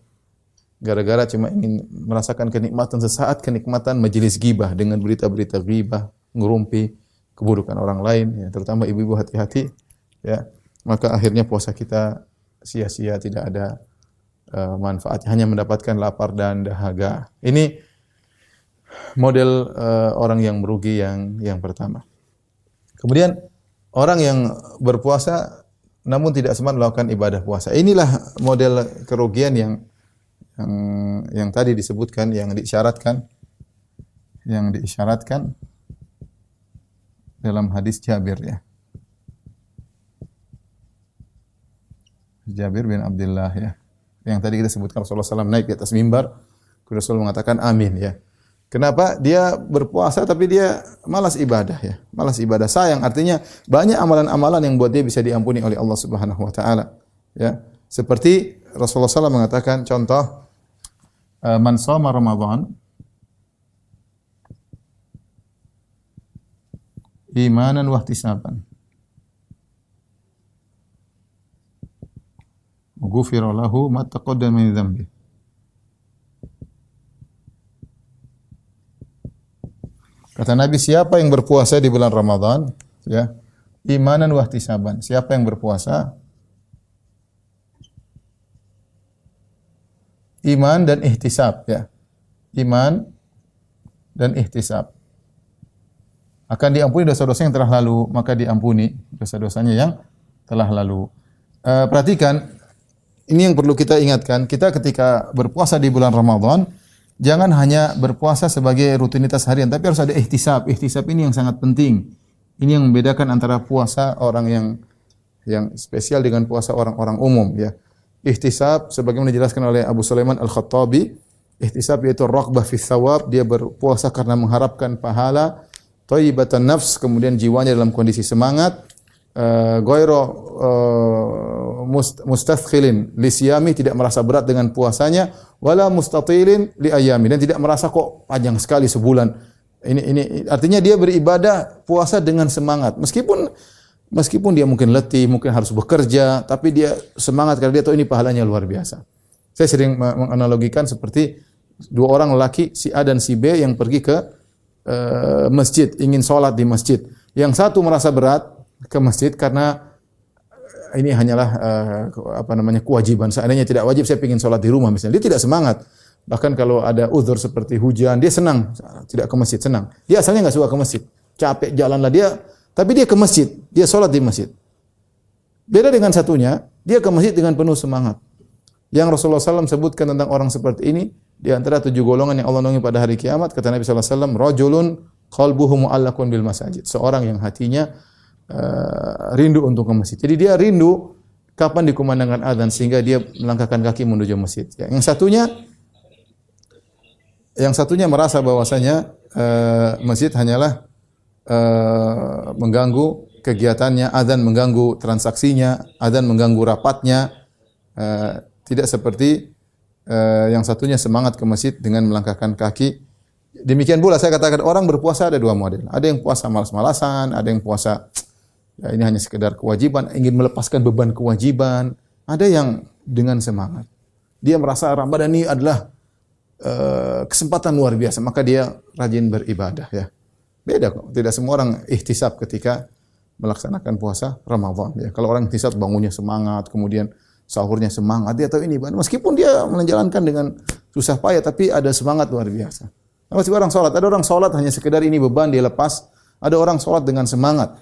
gara-gara cuma ingin merasakan kenikmatan sesaat, kenikmatan majelis ghibah dengan berita-berita ghibah, ngerumpi keburukan orang lain, ya, terutama ibu-ibu, hati-hati, ya. Maka akhirnya puasa kita sia-sia, tidak ada manfaatnya, hanya mendapatkan lapar dan dahaga. Ini model orang yang merugi yang pertama. Kemudian orang yang berpuasa namun tidak sempat melakukan ibadah puasa. Inilah model kerugian yang tadi disebutkan, yang diisyaratkan dalam hadis Jabir, ya. Jabir bin Abdullah, ya. Yang tadi kita sebutkan Rasulullah SAW naik di atas mimbar, Rasulullah mengatakan amin, ya. Kenapa? Dia berpuasa tapi dia malas ibadah, ya. Malas ibadah. Sayang, artinya banyak amalan-amalan yang buat dia bisa diampuni oleh Allah Subhanahu wa taala, ya. Seperti Rasulullah SAW mengatakan, contoh, man shoma Ramadan imanan wa ihtisaban ghufira lahu ma taqaddama min dhanbi. Kata Nabi, siapa yang berpuasa di bulan Ramadan, ya, imanan wa ihtisaban, siapa yang berpuasa iman dan ihtisab, ya. Iman dan ihtisab, akan diampuni dosa-dosa yang telah lalu, maka diampuni dosa-dosanya yang telah lalu. Perhatikan, ini yang perlu kita ingatkan, kita ketika berpuasa di bulan Ramadan, jangan hanya berpuasa sebagai rutinitas harian, tapi harus ada ihtisab. Ihtisab ini yang sangat penting. Ini yang membedakan antara puasa orang yang spesial dengan puasa orang-orang umum, ya. Ihtisab sebagaimana dijelaskan oleh Abu Sulaiman Al-Khattabi, ihtisab yaitu raghbah fi thawab, dia berpuasa karena mengharapkan pahala, thayyibatan nafs, kemudian jiwanya dalam kondisi semangat, ghairu mustathkhilin li siyami, tidak merasa berat dengan puasanya, wala mustatilin li ayami, dan tidak merasa kok panjang sekali sebulan. Ini artinya dia beribadah puasa dengan semangat. Meskipun dia mungkin letih, mungkin harus bekerja, tapi dia semangat karena dia tahu ini pahalanya luar biasa. Saya sering menganalogikan seperti dua orang lelaki, si A dan si B, yang pergi ke masjid, ingin sholat di masjid. Yang satu merasa berat ke masjid karena ini hanyalah kewajiban. Seandainya tidak wajib, saya ingin sholat di rumah misalnya. Dia tidak semangat. Bahkan kalau ada uzur seperti hujan, dia senang tidak ke masjid, senang. Dia asalnya nggak suka ke masjid, capek jalanlah dia, tapi dia ke masjid, dia sholat di masjid. Beda dengan satunya, dia ke masjid dengan penuh semangat. Yang Rasulullah SAW sebutkan tentang orang seperti ini, di antara 7 golongan yang Allah naungi pada hari kiamat, kata Nabi SAW, rajulun qalbuhu mu'allaqun bil masajid. Seorang yang hatinya rindu untuk ke masjid. Jadi dia rindu kapan dikumandangkan azan sehingga dia melangkahkan kaki menuju masjid. Ya. Yang satunya merasa bahwasanya masjid hanyalah mengganggu kegiatannya, azan mengganggu transaksinya, azan mengganggu rapatnya. Tidak seperti yang satunya semangat ke masjid dengan melangkahkan kaki. Demikian pula saya katakan orang berpuasa ada 2 model. Ada yang puasa malas-malasan, ada yang puasa ya ini hanya sekedar kewajiban, ingin melepaskan beban kewajiban. Ada yang dengan semangat. Dia merasa Ramadan ini adalah kesempatan luar biasa, maka dia rajin beribadah, ya. Beda kok. Tidak semua orang ihtisab ketika melaksanakan puasa Ramadan, ya. Kalau orang ihtisab bangunnya semangat, kemudian sahurnya semangat, dia tahu ini ibadah. Meskipun dia menjalankan dengan susah payah, tapi ada semangat luar biasa. Masih orang sholat. Ada orang sholat hanya sekedar ini beban dia lepas. Ada orang sholat dengan semangat.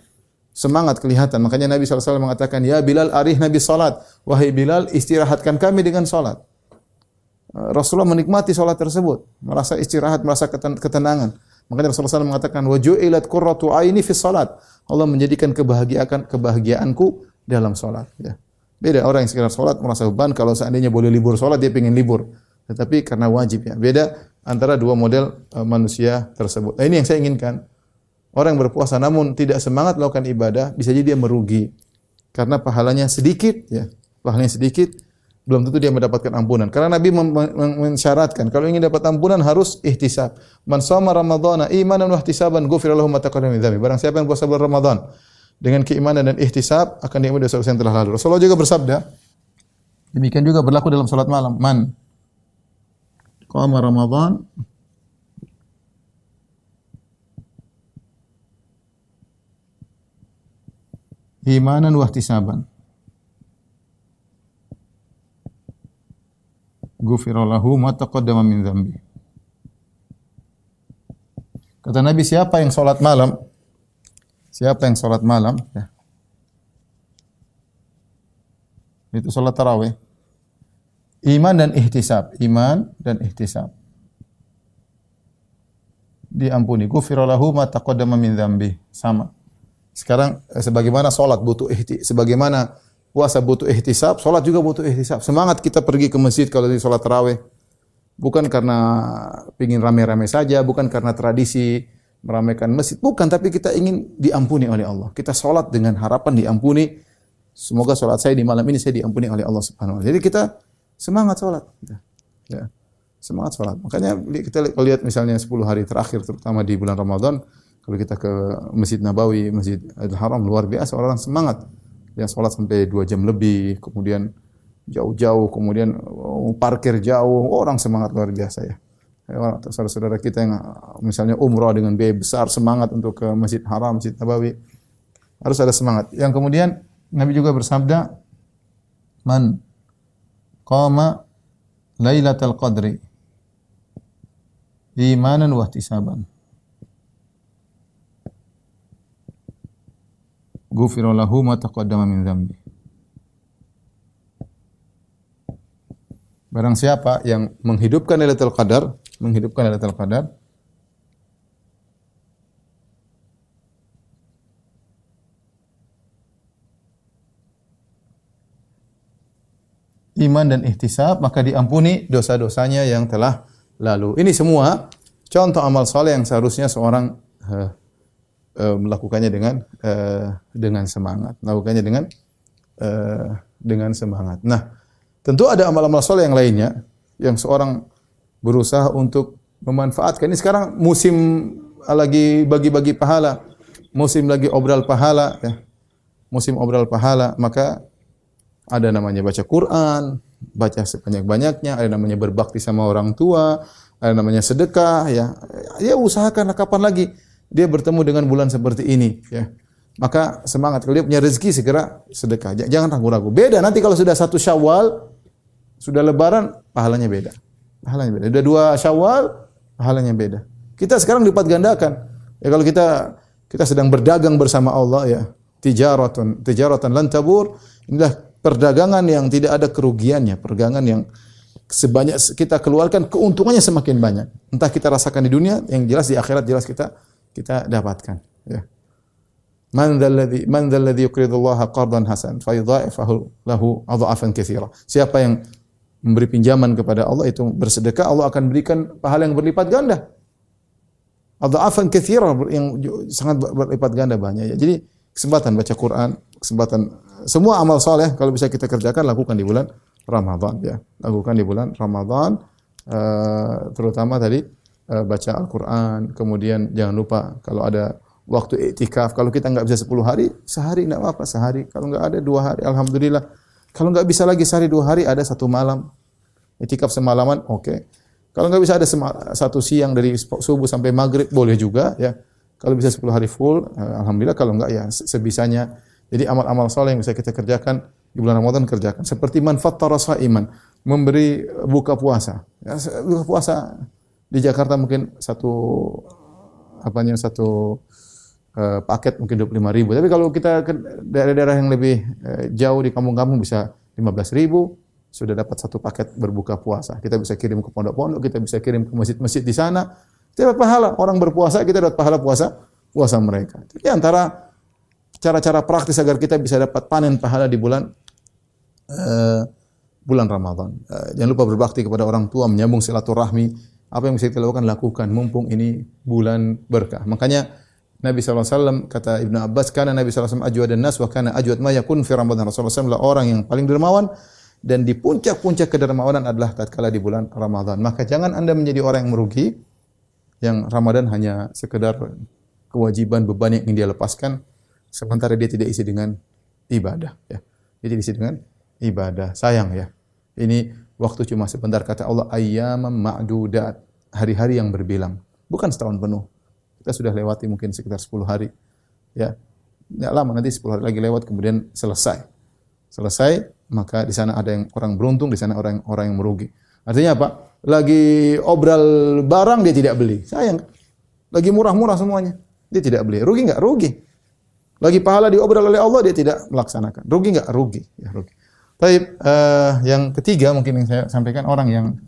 Semangat kelihatan. Makanya Nabi SAW mengatakan, ya Bilal arih Nabi sholat. Wahai Bilal, istirahatkan kami dengan sholat. Rasulullah menikmati sholat tersebut. Merasa istirahat, merasa ketenangan. Makanya Rasulullah SAW mengatakan, wa ju'ilat qurratu aini fi sholat. Allah menjadikan kebahagiaanku dalam sholat. Ya. Beda orang yang sekedar sholat merasa beban. Kalau seandainya boleh libur sholat, dia ingin libur. Tetapi karena wajib, ya. Beda antara 2 model manusia tersebut. Nah, ini yang saya inginkan. Orang yang berpuasa namun tidak semangat melakukan ibadah, bisa jadi dia merugi. Karena pahalanya sedikit, ya. Pahalanya sedikit, belum tentu dia mendapatkan ampunan. Karena Nabi mensyaratkan, kalau ingin dapat ampunan harus ihtisab. Man shoma ramadhana imanan wa ihtisaban ghufira lahu ma taqaddama min dzambi. Barang siapa yang puasa bulan Ramadan dengan keimanan dan ihtisab, akan diampuni dosa yang telah lalu. Rasulullah juga bersabda, demikian juga berlaku dalam salat malam. Man qama Ramadan imanan wa ihtisaban ghufira lahu ma taqaddama min dzambi. Kata Nabi, siapa yang salat malam? Siapa yang salat malam? Ya. Itu salat tarawih. Iman dan ihtisab, iman dan ihtisab. Diampuni. Ghufira lahu ma taqaddama min dzambi. Sama. Sekarang sebagaimana salat butuh sebagaimana puasa butuh ihtisab, salat juga butuh ihtisab. Semangat kita pergi ke masjid kalau di salat tarawih. Bukan karena pingin rame-rame saja, bukan karena tradisi meramaikan masjid, bukan, tapi kita ingin diampuni oleh Allah. Kita salat dengan harapan diampuni. Semoga salat saya di malam ini saya diampuni oleh Allah Subhanahu wa taala. Jadi kita semangat salat. Ya. Semangat salat. Makanya kita lihat misalnya 10 hari terakhir terutama di bulan Ramadan, kalau kita ke Masjid Nabawi, Masjid Al-Haram, luar biasa orang semangat. Yang salat sampai 2 jam lebih, kemudian jauh-jauh, kemudian parkir jauh, orang semangat luar biasa, ya. Saudara-saudara kita yang misalnya umrah dengan biaya besar, semangat untuk ke Masjid Haram, Masjid Nabawi. Harus ada semangat. Yang kemudian Nabi juga bersabda, man qama Lailatul Qadri imanan wa ihtisaban ghufira lahu ma taqaddama min dzambi. Barang siapa yang menghidupkan Lailatul Qadar, iman dan ihtisab, maka diampuni dosa-dosanya yang telah lalu. Ini semua contoh amal soleh yang seharusnya seorang melakukannya dengan semangat, dengan semangat. Nah, tentu ada amal-amal soleh yang lainnya yang seorang berusaha untuk memanfaatkan. Ini sekarang musim lagi bagi-bagi pahala, musim lagi obral pahala, ya. Musim obral pahala, maka ada namanya baca Quran, baca sebanyak-banyaknya, ada namanya berbakti sama orang tua, ada namanya sedekah, ya. Ya usahakan kapan lagi dia bertemu dengan bulan seperti ini, ya. Maka semangat, kalau dia punya rezeki segera sedekah. Jangan ragu-ragu. Beda nanti kalau sudah 1 Syawal, sudah lebaran, pahalanya beda. Pahalanya beda. Sudah 2 Syawal, pahalanya beda. Kita sekarang lipat gandakan. Ya kalau kita sedang berdagang bersama Allah, ya. Tijaratan lan tabur. Inilah perdagangan yang tidak ada kerugiannya, perdagangan yang sebanyak kita keluarkan keuntungannya semakin banyak. Entah kita rasakan di dunia, yang jelas di akhirat jelas kita dapatkan, ya. Man dzalladzi yuqridullaha qardan hasan fa yudha'ifahu lahu adha'afan katsira. Siapa yang memberi pinjaman kepada Allah itu bersedekah, Allah akan berikan pahala yang berlipat ganda. Adha'afan katsira, yang sangat berlipat ganda banyak, ya. Jadi kesempatan baca Quran, kesempatan semua amal soleh kalau bisa kita kerjakan, lakukan di bulan Ramadan, ya. Lakukan di bulan Ramadan, terutama tadi baca Al-Quran. Kemudian jangan lupa kalau ada waktu iktikaf, kalau kita enggak bisa 10 hari, sehari enggak apa-apa, sehari. Kalau enggak ada 2 hari, alhamdulillah. Kalau enggak bisa lagi sehari 2 hari, ada 1 malam. Iktikaf semalaman, oke. Kalau enggak bisa ada 1 siang dari subuh sampai maghrib, boleh juga, ya. Kalau bisa 10 hari full, alhamdulillah. Kalau enggak, ya sebisanya. Jadi amal-amal soleh yang bisa kita kerjakan di bulan Ramadan, kerjakan. Seperti man fattara sha'iman, memberi buka puasa. Ya, buka puasa di Jakarta mungkin satu paket mungkin 25.000. Tapi kalau kita ke daerah-daerah yang lebih jauh di kampung-kampung bisa 15.000, sudah dapat 1 paket berbuka puasa. Kita bisa kirim ke pondok-pondok, kita bisa kirim ke masjid-masjid di sana. Kita dapat pahala. Orang berpuasa, kita dapat pahala puasa mereka. Jadi antara cara-cara praktis agar kita bisa dapat panen pahala di bulan Ramadan. Jangan lupa berbakti kepada orang tua, menyambung silaturahmi. Apa yang bisa kita lakukan mumpung ini bulan berkah. Makanya Nabi SAW, kata Ibnu Abbas, karena Nabi SAW ajwadan nas wa kana ajwad ma yakun fi Ramadan. Rasulullah SAW adalah orang yang paling dermawan, dan di puncak-puncak kedermawanan adalah tatkala di bulan Ramadan. Maka jangan Anda menjadi orang yang merugi, yang Ramadan hanya sekedar kewajiban, beban yang ingin dia lepaskan, sementara dia tidak isi dengan ibadah, ya. Dia tidak isi dengan ibadah. Sayang, ya. Ini waktu cuma sebentar, kata Allah, ayyamam ma'dudat, hari-hari yang berbilang, bukan setahun penuh. Kita sudah lewati mungkin sekitar 10 hari, ya. Enggak lama, nanti 10 hari lagi lewat, kemudian selesai, maka di sana ada yang orang beruntung, di sana orang yang merugi. Artinya apa? Lagi obral barang dia tidak beli, sayang. Lagi murah-murah semuanya, dia tidak beli. Rugi enggak? Rugi. Lagi pahala diobral oleh Allah, dia tidak melaksanakan. Rugi enggak? Rugi. Ya, rugi. Baik, yang ketiga mungkin yang saya sampaikan, orang yang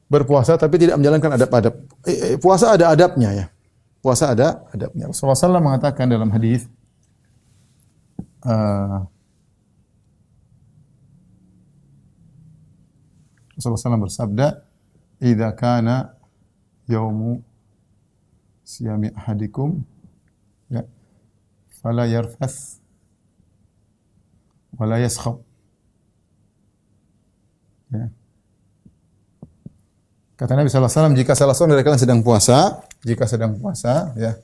berpuasa tapi tidak menjalankan adab-adab. Puasa ada adabnya, ya. Puasa ada adabnya. Rasulullah SAW mengatakan dalam hadis, Rasulullah SAW bersabda, "Idza kana yaumu siyami ahadikum, ya, fala yarfath wala yaskhab." Ya. Kata Nabi SAW, jika salah seorang dari kalian sedang puasa, ya,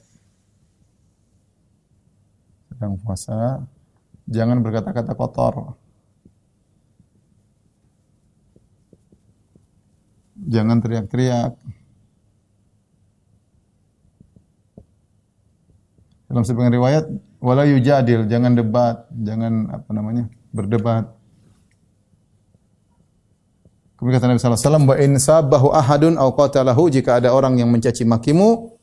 sedang puasa, jangan berkata-kata kotor, jangan teriak-teriak. Dalam sebagian riwayat, wala yujadil, jangan debat, jangan berdebat. Kemudian kata Nabi sallallahu alaihi wasallam, wa in sabahu ahadun aw qatalahu, jika ada orang yang mencaci makimu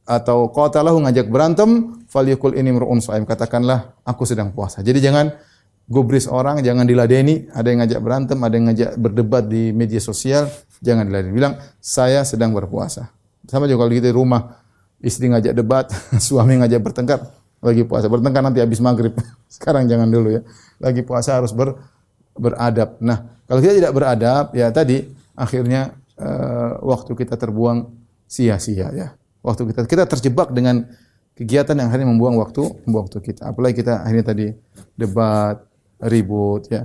atau qatalahu ngajak berantem, falyaqul inni mar'un shaim. Katakanlah aku sedang puasa. Jadi jangan gubris orang, jangan diladeni. Ada yang ngajak berantem, ada yang ngajak berdebat di media sosial, jangan diladeni. Bilang saya sedang berpuasa. Sama juga kalau kita di rumah, istri ngajak debat, suami ngajak bertengkar, lagi puasa. Bertengkar nanti habis maghrib. Sekarang jangan dulu ya. Lagi puasa harus beradab. Nah, kalau kita tidak beradab, ya tadi akhirnya waktu kita terbuang sia-sia ya. Waktu kita terjebak dengan kegiatan yang akhirnya membuang waktu kita. Apalagi kita akhirnya tadi debat, ribut ya.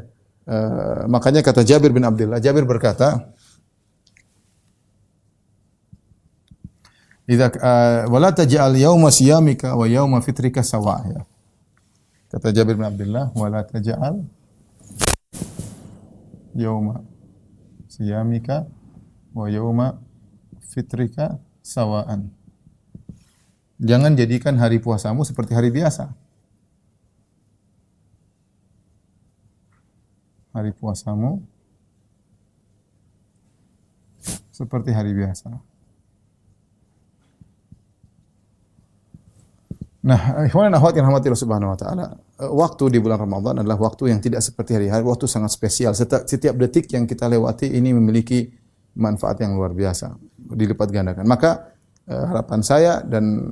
Makanya kata Jabir bin Abdullah, Jabir berkata, "Idza wala taj'al yauma siyamika wa yauma fitrika sawa." Ya. Kata Jabir bin Abdullah, "Wala taj'al yauma siyamika wa yauma fitrika sawaan." Jangan jadikan hari puasamu seperti hari biasa. Hari puasamu seperti hari biasa. Nah, ikhwan dan akhwat yang rahmati Allah Subhanahu wa taala, waktu di bulan Ramadan adalah waktu yang tidak seperti hari-hari, waktu sangat spesial. Setiap detik yang kita lewati ini memiliki manfaat yang luar biasa, dilipat gandakan. Maka harapan saya dan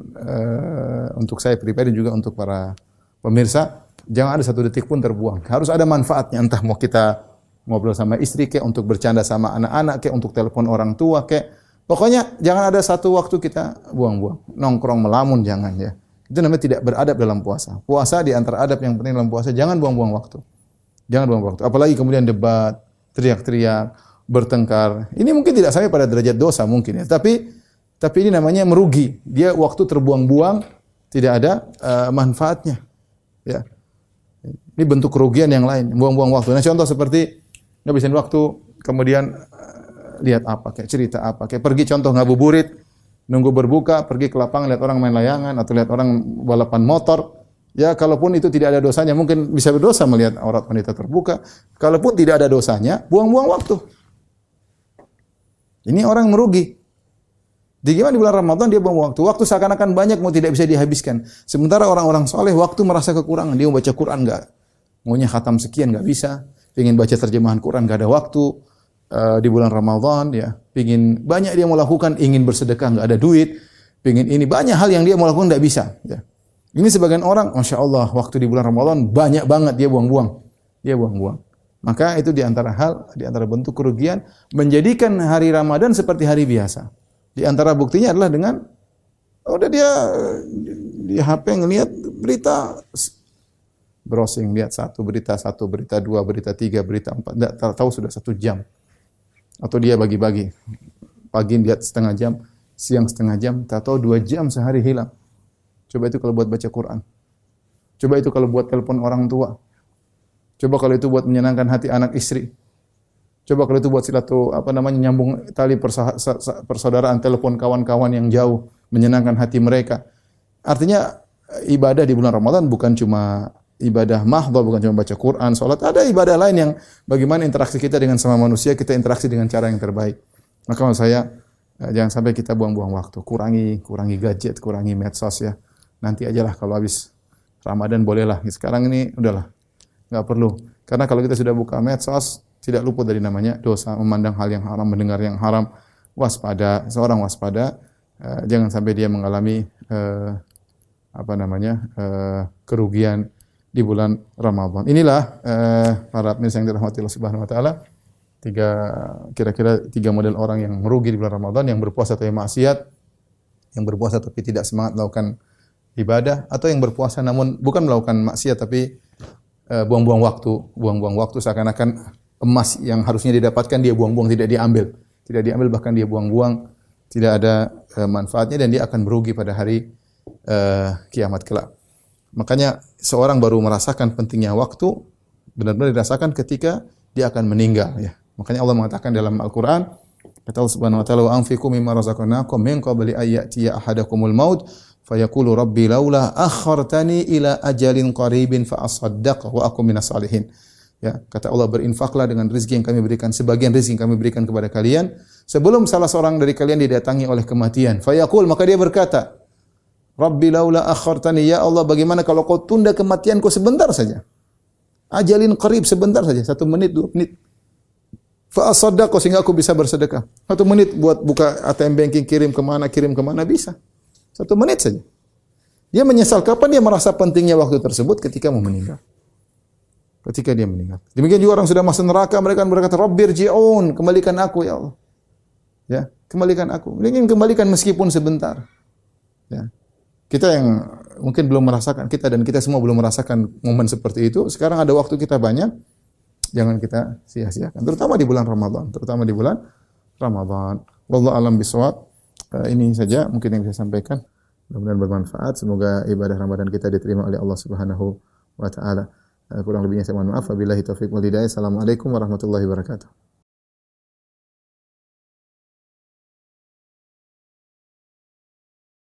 untuk saya pribadi juga untuk para pemirsa, jangan ada satu detik pun terbuang. Harus ada manfaatnya, entah mau kita ngobrol sama istri kayak, untuk bercanda sama anak-anak kayak, untuk telepon orang tua kayak. Pokoknya jangan ada satu waktu kita buang-buang. Nongkrong melamun jangan ya. Itu namanya tidak beradab dalam puasa. Puasa di antara adab yang penting dalam puasa, jangan buang-buang waktu. Jangan buang waktu. Apalagi kemudian debat, teriak-teriak, bertengkar. Ini mungkin tidak sampai pada derajat dosa mungkin ya. Tapi ini namanya merugi. Dia waktu terbuang-buang, tidak ada manfaatnya. Ya. Ini bentuk kerugian yang lain, buang-buang waktu. Nah, contoh seperti ngabisin waktu, kemudian lihat apa, kayak cerita apa, kayak pergi contoh ngabuburit, nunggu berbuka, pergi ke lapangan lihat orang main layangan atau lihat orang balapan motor. Ya, kalaupun itu tidak ada dosanya, mungkin bisa berdosa melihat aurat wanita terbuka. Kalaupun tidak ada dosanya, buang-buang waktu. Ini orang merugi. Di gimana di bulan Ramadan dia buang waktu. Waktu seakan-akan banyak mau tidak bisa dihabiskan. Sementara orang-orang soleh waktu merasa kekurangan. Dia mau baca Quran enggak. Maunya khatam sekian enggak bisa. Pengen baca terjemahan Quran enggak ada waktu. Di bulan Ramadan ya. Pengen banyak dia mau lakukan. Ingin bersedekah enggak ada duit. Pengen ini banyak hal yang dia mau lakukan enggak bisa. Ya. Ini sebagian orang, Masya Allah, waktu di bulan Ramadan banyak banget dia buang-buang. Dia buang-buang. Maka itu di antara bentuk kerugian menjadikan hari Ramadan seperti hari biasa. Di antara buktinya adalah dengan udah dia di HP ngelihat berita, browsing, lihat satu, berita 2, berita 3, berita 4, enggak tahu sudah 1 jam. Atau dia bagi-bagi. Pagi lihat setengah jam, siang setengah jam, tak tahu 2 jam sehari hilang. Coba itu kalau buat baca Quran. Coba itu kalau buat telepon orang tua. Coba kalau itu buat menyenangkan hati anak istri. Coba kalau itu buat nyambung tali persaudaraan, telepon kawan-kawan yang jauh, menyenangkan hati mereka. Artinya ibadah di bulan Ramadan bukan cuma ibadah mahdhah, bukan cuma baca Quran, salat, ada ibadah lain yang bagaimana interaksi kita dengan sama manusia, kita interaksi dengan cara yang terbaik. Maka maksud saya jangan sampai kita buang-buang waktu. Kurangi gadget, kurangi medsos ya. Nanti ajalah kalau habis Ramadan bolehlah. Sekarang ini udahlah. Enggak perlu. Karena kalau kita sudah buka medsos, tidak luput dari namanya dosa, memandang hal yang haram, mendengar yang haram. Waspada, seorang waspada, jangan sampai dia mengalami kerugian di bulan Ramadan. Inilah para pemirsa yang dirahmati Allah Subhanahu wa taala, kira-kira 3 model orang yang merugi di bulan Ramadan, yang berpuasa tapi maksiat, yang berpuasa tapi tidak semangat melakukan ibadah, atau yang berpuasa namun bukan melakukan maksiat tapi buang-buang waktu seakan-akan emas yang harusnya didapatkan dia buang-buang, tidak diambil bahkan dia buang-buang, tidak ada manfaatnya dan dia akan merugi pada hari kiamat kelak. Makanya seorang baru merasakan pentingnya waktu benar-benar dirasakan ketika dia akan meninggal ya. Makanya Allah mengatakan dalam Al-Qur'an, kata Allah Subhanahu wa taala, "Wa anfiqu mimma razaqnakum min qabli an ya'tiya ahadakumul maut fayaqulu rabbi laula akhartani ila ajalin qaribin fa asaddaq wa akum minas salihin." Ya, kata Allah, berinfaklah dengan rezeki yang kami berikan, sebagian rezeki yang kami berikan kepada kalian sebelum salah seorang dari kalian didatangi oleh kematian. Fayaqul, maka dia berkata, Rabbi laula akhartani, ya Allah bagaimana kalau kau tunda kematianku sebentar saja. Ajalin qarib, sebentar saja, 1 menit, 2 menit. Fa asaddaq, sehingga aku bisa bersedekah. 1 menit buat buka ATM banking, kirim kemana bisa. 1 menit saja. Dia menyesal kapan dia merasa pentingnya waktu tersebut ketika mau meninggal. Ketika dia meninggal. Demikian juga orang sudah masuk neraka, mereka berkata, Rabbirji'un, kembalikan aku ya Allah. Ya, kembalikan aku. Ingin kembalikan meskipun sebentar. Ya. Kita yang mungkin belum merasakan, kita semua belum merasakan momen seperti itu. Sekarang ada waktu kita banyak, jangan kita sia-siakan. Terutama di bulan Ramadan. Wallahu a'lam bishawab. Ini saja mungkin yang saya sampaikan. Mudah-mudahan bermanfaat. Semoga ibadah Ramadan kita diterima oleh Allah Subhanahu wa taala. Kurang lebihnya saya mohon maaf. Wabillahi taufiq wal hidayah. Assalamualaikum warahmatullahi wabarakatuh.